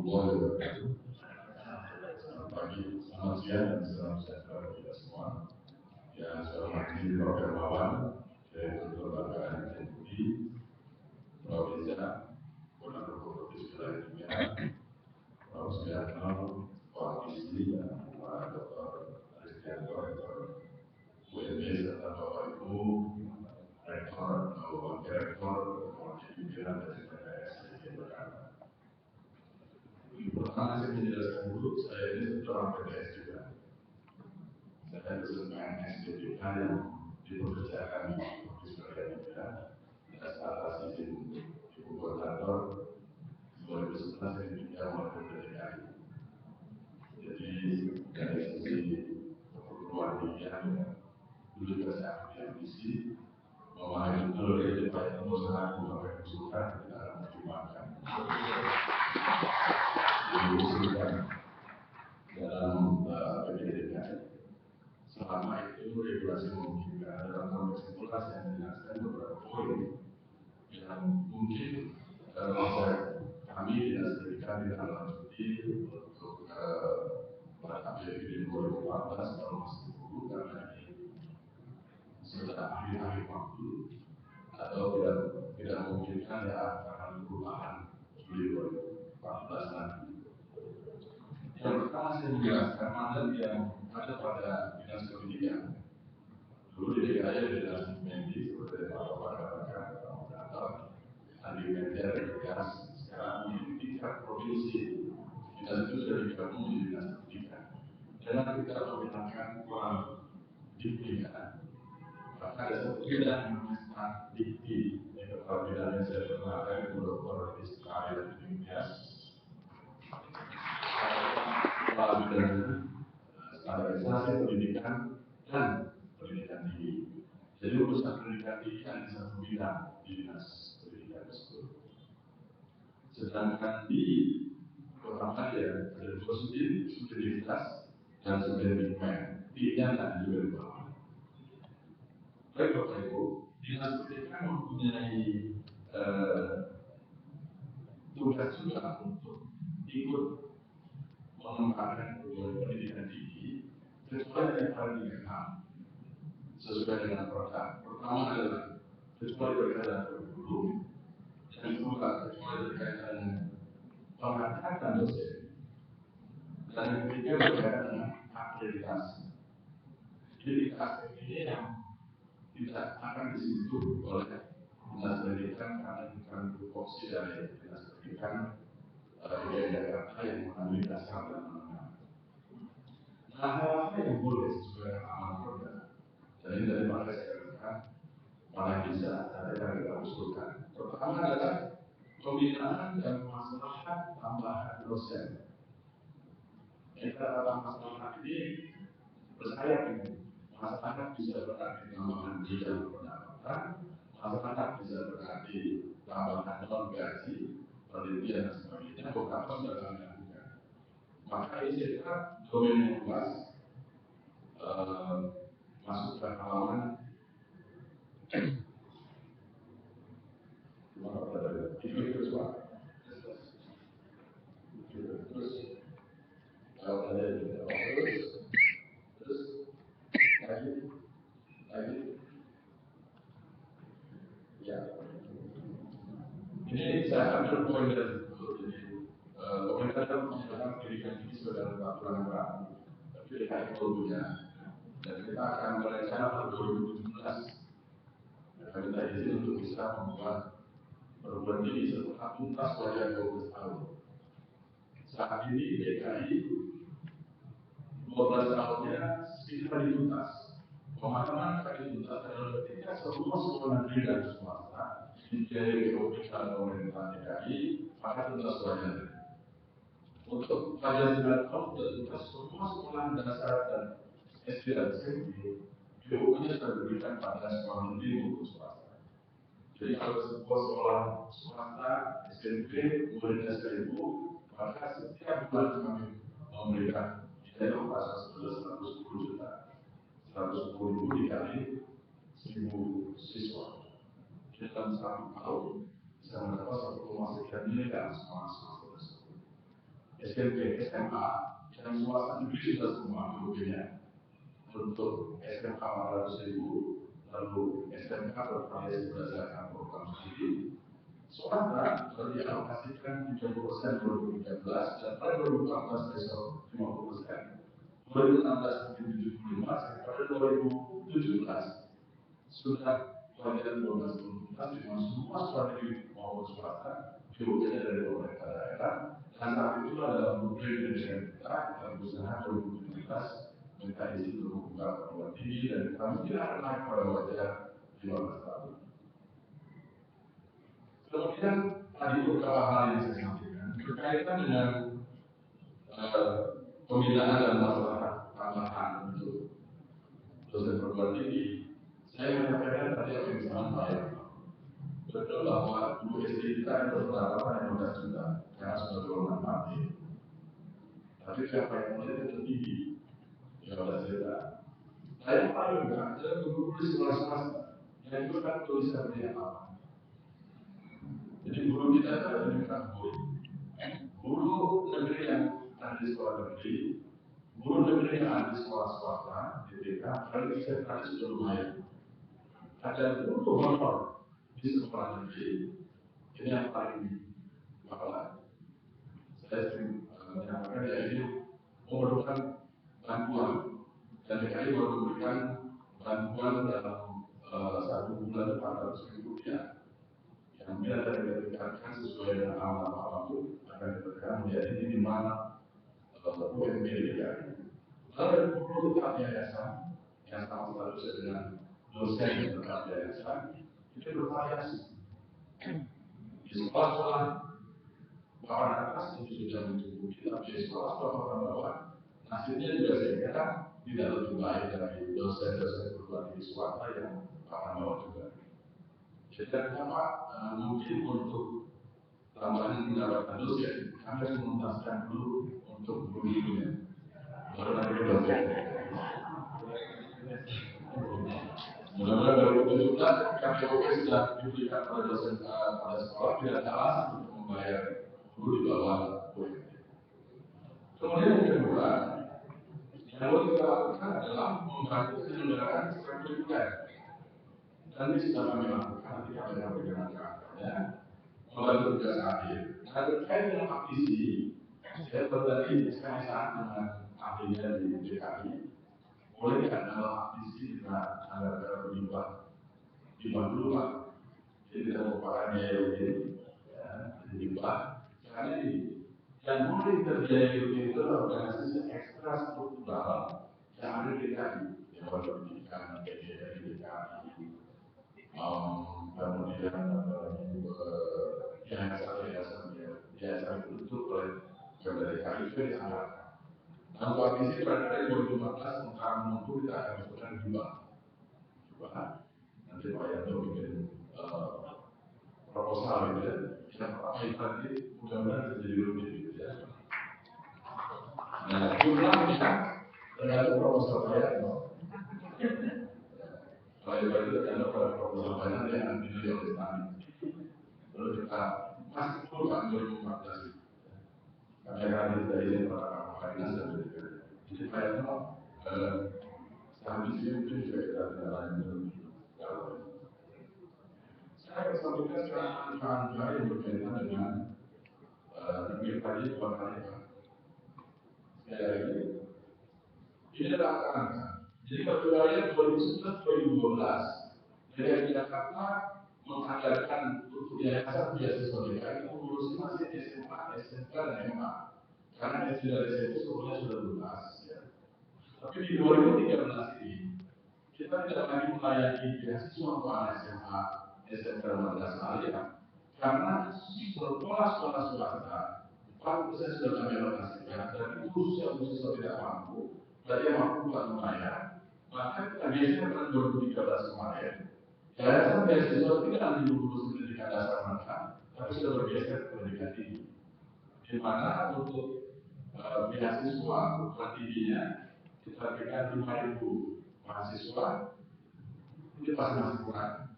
warahmatullahi wabarakatuh. Selamat pagi, selamat siang, dan salam sejahtera bagi kita semua. Yang saya hormati Prof. Hermawan, Direktur Lembaga Budi, Prof. Riza, Koordinator Provinsi Wilayah Dunia, Prof. Suryatno, Koalisi, dan Pak Dr. Aristianto, Rektor UNB, serta Bapak Ibu, Rektor atau Wakil Rektor, Wakil Pimpinan dari PPS di Jakarta. Pertama saya menjelaskan dulu, saya ini seorang PPS juga. Saya dosen PNS DPK yang dipekerjakan di Provinsi Wilayah Dunia. Atas izin Ibu Koordinator 2011 saya diminta oleh PPDKI. Jadi dari sisi keperluan dirinya dulu juga saya ambil ambisi memahami betul dari Pak pengusaha Bapak Sultan tidak mempertimbangkan diusulkan dalam PPDKI. Selama itu regulasi memungkinkan dalam konteks regulasi yang menjelaskan beberapa poin yang mungkin bisa kami dinas pendidikan tidak lanjuti untuk pada APBD 2014 kalau masih dulu karena ini sudah akhir-akhir waktu atau tidak memungkinkan ya karena perubahan Juli 2014 nanti. Yang pertama saya menjelaskan mandat yang ada pada dinas pendidikan. Dulu di DKI ada dinas Mendi seperti Pak Bapak katakan atau Andi Menjer Dinas. Sekarang di tingkat provinsi dinas itu sudah digabung di dinas pendidikan. Dengan kita menggunakan uang dipilihkan, maka ada satu bidang yang namanya dikti. Itu kalau bidangnya saya perkenalkan itu Dr. Ismail Dimas. Kepala bidangnya standarisasi pendidikan dan pendidikan tinggi. Jadi urusan pendidikan tinggi hanya satu bidang di dinas pendidikan tersebut. Sedangkan di Kota Madia ada dua subdivitas dan subdivimen. Tingginya tidak juga di bawah. Baik Bapak Ibu, dinas pendidikan mempunyai tugas juga untuk ikut mengembangkan pendidikan tinggi kecuali yang paling dikenal sesuai dengan produk. Pertama adalah kecuali berkaitan dengan kurikulum, yang kedua kecuali berkaitan dengan pengangkatan dosen, dan yang ketiga berkaitan dengan akreditasi. Jadi aspek ini yang tidak akan disentuh oleh dinas pendidikan karena bukan tupoksi dari dinas pendidikan di Jakarta yang mengambil dasar dan menengah. Nah, hal-hal yang boleh sesuai dengan amanah program. Jadi dari mana saya katakan mana bisa ada kita usulkan. Pertama adalah pembinaan dan maslahat tambahan dosen. Kita dalam maslahat ini bersayap ini. Masyarakat bisa berarti tambahan biaya pendapatan, masyarakat bisa berarti tambahan non gaji, penelitian dan sebagainya. Beberapa sudah kami lakukan. Maka ini saya kira domain yang luas masuk ke halaman terus lagi ya. Ini saya ambil poin dari itu. Jadi pemerintah dalam menggunakan pendidikan ini sudah dalam peraturan baru, tapi DKI perlunya. Dan kita akan berencana pada 2017. Kita minta izin untuk bisa membuat perguruan tinggi setelah tuntas wajah 12 tahun. Saat ini DKI 12 tahunnya sekitar dituntas. Pemahaman akan dituntas adalah ketika semua sekolah negeri dan swasta dibiayai oleh pemerintah DKI, maka tuntas wajah. Untuk pelajar 9 tahun sudah tuntas semua sekolah dasar dan SD dan SMP. BU-nya sudah diberikan pada sekolah negeri maupun swasta. Jadi kalau sebuah sekolah swasta SMP kemudian SDU, maka setiap bulan kami memberikan biaya pasal 110 juta, 110.000 dikali 1.000 siswa. Dalam 1 tahun bisa mendapat 1,9 miliar semua siswa tersebut. SMP, SMA, yang swasta negeri sudah semua grupnya untuk SMK 400.000, lalu SMK bervariasi berdasarkan program studi. Swasta baru dialokasikan 30% 2013 dan pada 2014 besok 50%. 2016 mungkin 75, pada 2017 sudah pelajaran 12 tuntutan dengan semua sekolah negeri maupun swasta dibuatnya dari pemerintah daerah. Dan saat itulah dalam blueprint dengan kita berusaha 2017 minta izin untuk membuka perguruan tinggi dan kita mungkin akan naik pada wajah 15 tahun. Kemudian tadi beberapa hal yang saya sampaikan berkaitan dengan pembinaan dan masalah tambahan untuk dosen perguruan tinggi. Saya menyampaikan tadi apa yang disampaikan. Betul bahwa guru SD kita itu pendapatan 15 juta karena sudah golongan mati. Tapi siapa yang mulai itu tinggi 15 juta. Saya paling enggak ada guru di sekolah swasta yang itu kan tulisan seperti apa. Jadi guru kita itu ada di kategori guru negeri yang ada di sekolah negeri, guru negeri yang ada di sekolah swasta, DPK, kalau bisa tadi sudah lumayan. Ada guru honor di sekolah negeri. Ini yang paling bawah. Saya sering menyampaikan ya ini memerlukan bantuan dan DKI baru memberikan bantuan dalam 1 bulan 400.000 rupiah yang bila dari ditingkatkan sesuai dengan amanah Pak Mahfud akan diberikan menjadi minimal UMP DKI. Lalu ada 20 tetap yayasan yang sama statusnya dengan dosen tetap yayasan itu bervariasi. Di sekolah-sekolah papan atas itu sudah mencukupi, tapi di sekolah-sekolah papan bawah nasibnya juga saya kira tidak lebih baik dari dosen-dosen perguruan tinggi swasta yang papan bawah juga. Jadi Pak, mungkin untuk tambahan pendapatan dosen, kami harus menuntaskan dulu untuk guru-gurunya, baru nanti ke dosen. Mudah-mudahan 2017 KPOP sudah diberikan pada dosen pada sekolah tidak ada alasan untuk membayar guru di bawah UMP. Kemudian yang kedua, yang perlu kita lakukan adalah membantu penyelenggaraan ekstrakurikuler. Dan ini sudah kami lakukan, nanti kami akan berikan angka-angkanya, membantu tugas akhir. Nah, terkait dengan aktisi, saya tadi diskuskan dengan ahlinya di DKI. Boleh nggak kalau aktisi kita agak berubah dulu Pak? Jadi kita mau pakainya ini, ya, diubah. Karena ini yang boleh terjadi itu adalah organisasi ekstra struktural yang ada di DKI, yang pendidikan, DKI, kemudian yayasan itu oleh DKI itu dianggarkan. Nah, untuk aktisi pada 2015 untuk menentu kita akan masukkan juga. Nanti Pak Yanto bikin proposal gitu ya. Yang pertama itu tadi mudah-mudahan bisa jadi rumit gitu ya. Nah, jumlahnya tergantung proposal Pak Yanto. Kalau itu ada proposal Pak Yanto yang dinilai oleh kami. Lalu kita masih dulu Pak 2014 kami akan dari izin para Pak Dinas dan DPR. Jadi Pak Yanto sehabis ini mungkin juga kita tidak lanjut kalau saya akan sampaikan angka-angka yang berkaitan dengan negeri tadi dua kali Pak. Sekali lagi, ini adalah angka-angka. Jadi kalau kita lihat 2011-2012, DKI Jakarta menganggarkan untuk yayasan beasiswa DKI itu ngurusin masih SMA, SMK, dan MA. Karena SD dan SMP semuanya sudah lunas. Ya. Tapi di 2013 ini, kita tidak lagi melayani beasiswa untuk anak SMA, SMK, dan madrasah alia. Karena sekolah-sekolah swasta, 40% sudah kami alokasikan, dan itu khususnya tidak mampu, berarti yang mampu bukan membayar. Maka kita biasanya pada 2013 kemarin, yayasan beasiswa tidak lagi mengurus pendidikan dasar mereka, tapi sudah bergeser ke pendidikan tinggi. Di mana untuk beasiswa perguruan tingginya kita berikan 5.000 mahasiswa, itu pasti masih kurang.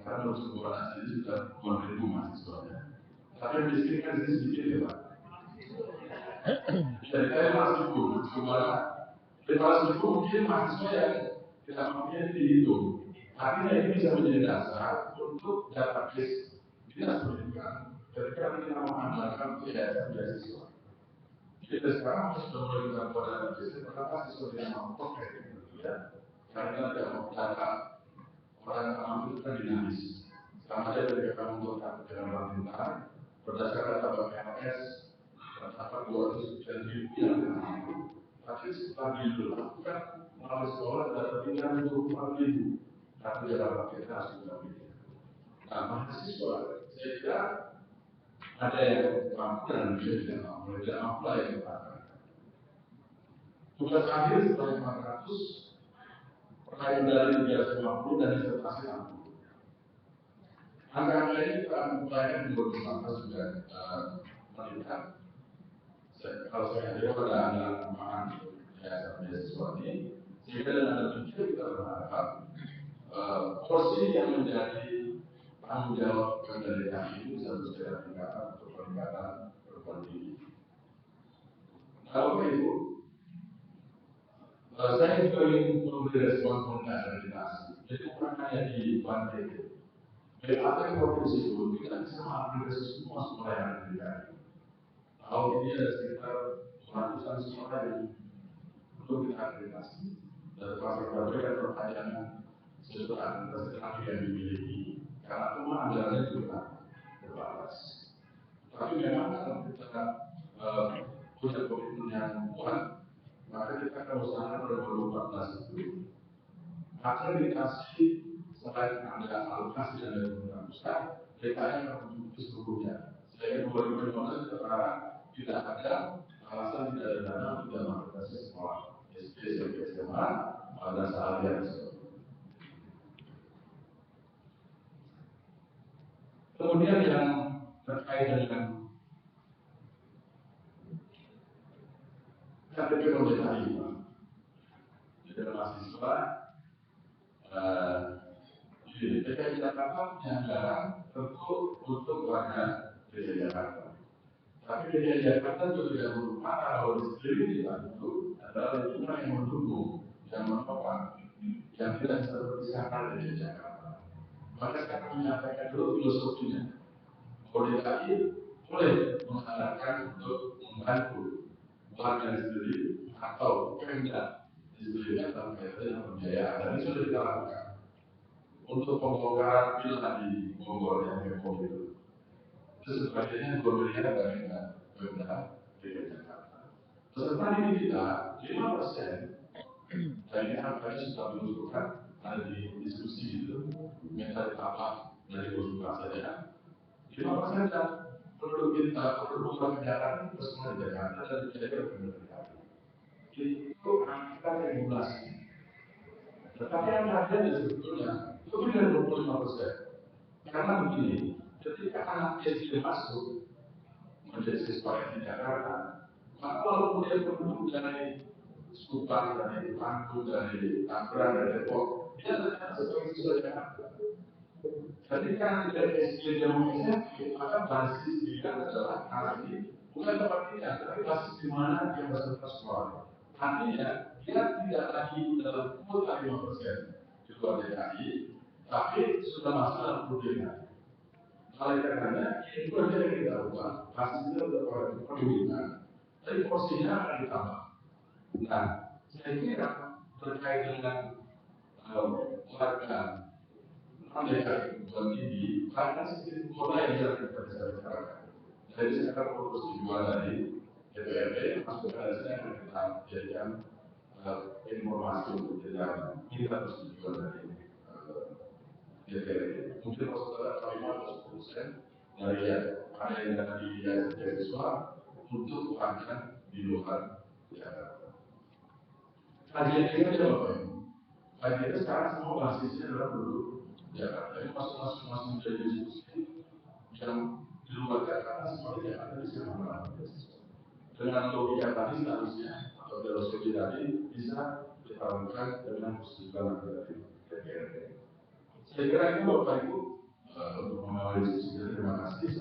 Karena untuk sekolah asli sudah 2.000 mahasiswa. Tapi yang miskin kan sedikit ya Pak. Jadi saya masih mungkin mahasiswa yang tidak mampunya dihitung. Artinya ini bisa menjadi dasar untuk database dinas pendidikan ketika kita mengandalkan yayasan beasiswa. Jadi sekarang sudah mulai kita buat database, kenapa siswa yang mampu kayak gitu ya? Karena kita tidak mau data orang yang mampu itu kan dinamis. Sama aja dari kami untuk dengan pemerintah berdasarkan data BPNS terdapat 200 ribu yang mampu. Tapi setelah dilakukan melalui sekolah sudah tertinggal 24.000. Tapi dalam kita sudah begitu. Nah, mahasiswa saya kira ada yang mampu dan bisa tidak mampu, tidak mampu lah yang bertahan. Tugas akhir sebanyak 400, peraih medali 350 dan disertasi 60. Angka-angka ini kita akan upayakan di 2019 sudah meningkat. Kalau saya lihat pada anggaran tambahan yayasan beasiswa ini, sehingga dengan demikian kita berharap porsi yang menjadi tanggung jawab Pemda itu bisa segera meningkatkan untuk peningkatan perguruan tinggi. Kalau begitu, saya juga ingin memberi respon koordinasi. Jadi bukan hanya di Banten, BAT provinsi itu tidak bisa mengakomodasi semua sekolah yang ada di Bali. Tahun ini ada sekitar ratusan sekolah yang belum kita akreditasi. Dan pasar berbeda perpanjangan sesuatu administrasi yang dimiliki karena semua anggarannya juga terbatas. Tapi memang kalau kita punya komitmen yang kuat, maka kita akan usahakan pada 2014 itu akreditasi selain ada alokasi dan ada pemerintah pusat, DKI akan seluruhnya. Sehingga 2015 kita berharap tidak ada alasan tidak ada dana untuk akreditasi sekolah SD, SMP, SMA, dan seharian. Kemudian yang terkait dengan KTP pemerintah ini, jadi mahasiswa di DKI Jakarta punya anggaran tentu untuk warga DKI Jakarta. Tapi DKI Jakarta juga tidak melupakan bahwa di sekeliling itu adalah lingkungan yang mendukung, yang menopang, yang tidak bisa terpisahkan dari Jakarta. Maka saya akan menyampaikan dulu filosofinya. Bahwa DKI boleh mengharapkan untuk membantu warga di sekeliling atau Pemda di sekelilingnya dalam kaitan dengan pembiayaan. Dan ini sudah kita lakukan. Untuk pembongkaran pil di Bogor yang Depok itu sebagiannya 2 miliar dari Pemda DKI Jakarta. Peserta didik kita 5%. Dan ini angkanya sudah menunjukkan ada di diskusi itu minta ditambah dari 20% saja. 5% dan penduduk kita penduduk kebanyakan bersama di Jakarta dan menjadi penduduk itu angka regulasi. Tetapi yang ada sebetulnya lebih dari 25%. Karena begini, ketika anak SD masuk menjadi siswa di Jakarta, maka walaupun dia penduduk dari Subang, dari Bandung, dari Tangerang, dari Depok, dia ternyata sebagai siswa Jakarta. Ketika dari SD dia mau SMP, maka basis dia adalah anak ini bukan tempat tinggal, tapi basis di mana dia berserta sekolah. Artinya dia tidak lagi dalam kuota 5% di luar DKI, tapi sudah masuk dalam program. Oleh karenanya, itu saja yang kita lakukan. Basisnya sudah perlindungan, tapi porsinya akan ditambah. Nah, saya kira terkait dengan warga non-DKI kebutuhan tinggi, karena sistem kuota yang kita bisa bicarakan. Jadi sekarang fokus tujuan dari DPRD, masuk ke saya yang kita jadikan informasi untuk jalan minta persetujuan dari DPRD. Mungkin kalau saudara terima 10% dari yang ada yang dari beasiswa untuk warga di luar Jakarta. Kajian ini aja Bapak Ibu. Kajian itu sekarang semua basisnya adalah penduduk Jakarta. Ini masing-masing menjadi diskusi yang di luar Jakarta seperti yang ada di sana. Dengan logika tadi seharusnya atau filosofi tadi bisa kita lakukan dengan persetujuan dari DPRD. Saya kira itu Bapak Ibu untuk mengawali diskusi. Terima kasih.